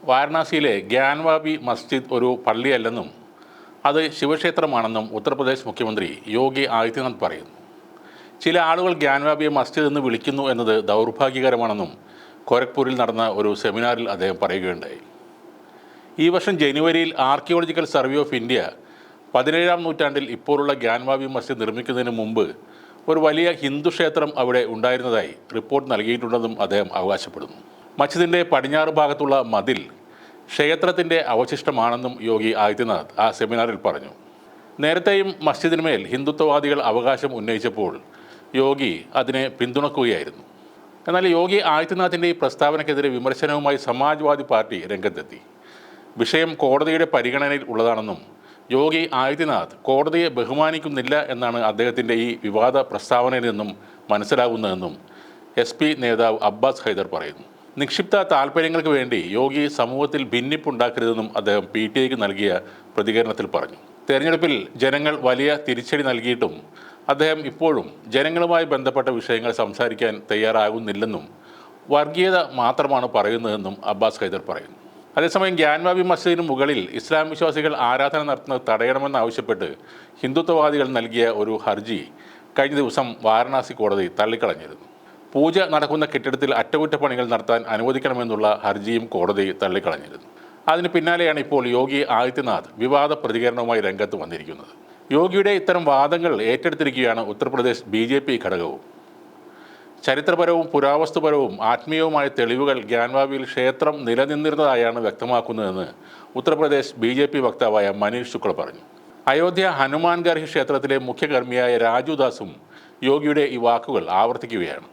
വാരണാസിയിലെ ഗ്യാൻവാബി മസ്ജിദ് ഒരു പള്ളിയല്ലെന്നും അത് ശിവക്ഷേത്രമാണെന്നും ഉത്തർപ്രദേശ് മുഖ്യമന്ത്രി യോഗി ആദിത്യനാഥ് പറയുന്നു. ചില ആളുകൾ ഗ്യാൻവാബിയെ മസ്ജിദ് എന്ന് വിളിക്കുന്നു എന്നത് ദൗർഭാഗ്യകരമാണെന്നും ഗോരഖ്പൂരിൽ നടന്ന ഒരു സെമിനാറിൽ അദ്ദേഹം പറയുകയുണ്ടായി. ഈ വർഷം ജനുവരിയിൽ ആർക്കിയോളജിക്കൽ സർവേ ഓഫ് ഇന്ത്യ 17-ാം നൂറ്റാണ്ടിൽ ഇപ്പോഴുള്ള ഗ്യാൻവാബി മസ്ജിദ് നിർമ്മിക്കുന്നതിന് മുമ്പ് ഒരു വലിയ ഹിന്ദു ക്ഷേത്രം അവിടെ ഉണ്ടായിരുന്നതായി റിപ്പോർട്ട് നൽകിയിട്ടുണ്ടെന്നും അദ്ദേഹം അവകാശപ്പെടുന്നു. മസ്ജിദിൻ്റെ പടിഞ്ഞാറ് ഭാഗത്തുള്ള മതിൽ ക്ഷേത്രത്തിൻ്റെ അവശിഷ്ടമാണെന്നും യോഗി ആദിത്യനാഥ് ആ സെമിനാറിൽ പറഞ്ഞു. നേരത്തെയും മസ്ജിദിന്മേൽ ഹിന്ദുത്വവാദികൾ അവകാശം ഉന്നയിച്ചപ്പോൾ യോഗി അതിനെ പിന്തുണക്കുകയായിരുന്നു. എന്നാൽ യോഗി ആദിത്യനാഥിൻ്റെ ഈ പ്രസ്താവനയ്ക്കെതിരെ വിമർശനവുമായി സമാജ്വാദി പാർട്ടി രംഗത്തെത്തി. വിഷയം കോടതിയുടെ പരിഗണനയിൽ ഉള്ളതാണെന്നും യോഗി ആദിത്യനാഥ് കോടതിയെ ബഹുമാനിക്കുന്നില്ല എന്നാണ് അദ്ദേഹത്തിൻ്റെ ഈ വിവാദ പ്രസ്താവനയിൽ നിന്നും മനസ്സിലാകുന്നതെന്നും SP നേതാവ് അബ്ബാസ് ഹൈദർ പറയുന്നു. നിക്ഷിപ്ത താൽപ്പര്യങ്ങൾക്ക് വേണ്ടി യോഗി സമൂഹത്തിൽ ഭിന്നിപ്പുണ്ടാക്കരുതെന്നും അദ്ദേഹം PTIക്ക് നൽകിയ പ്രതികരണത്തിൽ പറഞ്ഞു. തെരഞ്ഞെടുപ്പിൽ ജനങ്ങൾ വലിയ തിരിച്ചടി നൽകിയിട്ടും അദ്ദേഹം ഇപ്പോഴും ജനങ്ങളുമായി ബന്ധപ്പെട്ട വിഷയങ്ങൾ സംസാരിക്കാൻ തയ്യാറാകുന്നില്ലെന്നും വർഗീയത മാത്രമാണ് പറയുന്നതെന്നും അബ്ബാസ് ഹൈദർ പറയുന്നു. അതേസമയം ഗ്യാൻവാബി മസ്ജിദിന് മുകളിൽ ഇസ്ലാം വിശ്വാസികൾ ആരാധന നടത്തുന്നത് തടയണമെന്നാവശ്യപ്പെട്ട് ഹിന്ദുത്വവാദികൾ നൽകിയ ഒരു ഹർജി കഴിഞ്ഞ ദിവസം വാരണാസി കോടതി തള്ളിക്കളഞ്ഞിരുന്നു. പൂജ നടക്കുന്ന കെട്ടിടത്തിൽ അറ്റകുറ്റപ്പണികൾ നടത്താൻ അനുവദിക്കണമെന്നുള്ള ഹർജിയും കോടതി തള്ളിക്കളഞ്ഞിരുന്നു. അതിന് പിന്നാലെയാണ് ഇപ്പോൾ യോഗി ആദിത്യനാഥ് വിവാദ പ്രതികരണവുമായി രംഗത്ത് വന്നിരിക്കുന്നത്. യോഗിയുടെ ഇത്തരം വാദങ്ങൾ ഏറ്റെടുത്തിരിക്കുകയാണ് ഉത്തർപ്രദേശ് BJP ഘടകവും. ചരിത്രപരവും പുരാവസ്തുപരവും ആത്മീയവുമായ തെളിവുകൾ ഗ്യാൻവാബിയിൽ ക്ഷേത്രം നിലനിന്നിരുന്നതായാണ് വ്യക്തമാക്കുന്നതെന്ന് ഉത്തർപ്രദേശ് BJP വക്താവായ മനീഷ് ശുക്ല പറഞ്ഞു. അയോധ്യ ഹനുമാൻഗർഹി ക്ഷേത്രത്തിലെ മുഖ്യകർമ്മിയായ രാജുദാസും യോഗിയുടെ ഈ വാക്കുകൾ ആവർത്തിക്കുകയാണ്.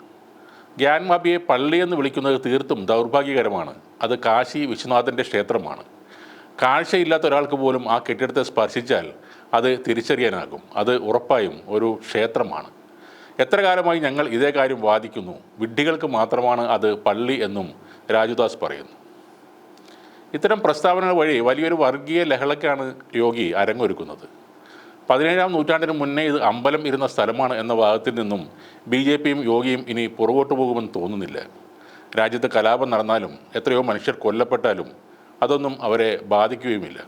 ഗ്യാൻവാബിയെ പള്ളിയെന്ന് വിളിക്കുന്നത് തീർത്തും ദൗർഭാഗ്യകരമാണ്. അത് കാശി വിശ്വനാഥൻ്റെ ക്ഷേത്രമാണ്. കാഴ്ചയില്ലാത്ത ഒരാൾക്ക് പോലും ആ കെട്ടിടത്തെ സ്പർശിച്ചാൽ അത് തിരിച്ചറിയാനാകും. അത് ഉറപ്പായും ഒരു ക്ഷേത്രമാണ്. എത്ര കാലമായി ഞങ്ങൾ ഇതേ കാര്യം വാദിക്കുന്നു. വിഡ്ഢികൾക്ക് മാത്രമാണ് അത് പള്ളി എന്നും രാജുദാസ് പറയുന്നു. ഇത്തരം പ്രസ്താവനകൾ വഴി വലിയൊരു വർഗീയ ലഹളയ്ക്കാണ് യോഗി അരങ്ങൊരുക്കുന്നത്. 17-ാം നൂറ്റാണ്ടിന് മുന്നേ ഇത് അമ്പലം ഇരുന്ന സ്ഥലമാണ് എന്ന വാദത്തിൽ നിന്നും BJPയും യോഗിയും ഇനി പുറകോട്ട് പോകുമെന്ന് തോന്നുന്നില്ല. രാജ്യത്ത് കലാപം നടന്നാലും എത്രയോ മനുഷ്യർ കൊല്ലപ്പെട്ടാലും അതൊന്നും അവരെ ബാധിക്കുകയുമില്ല.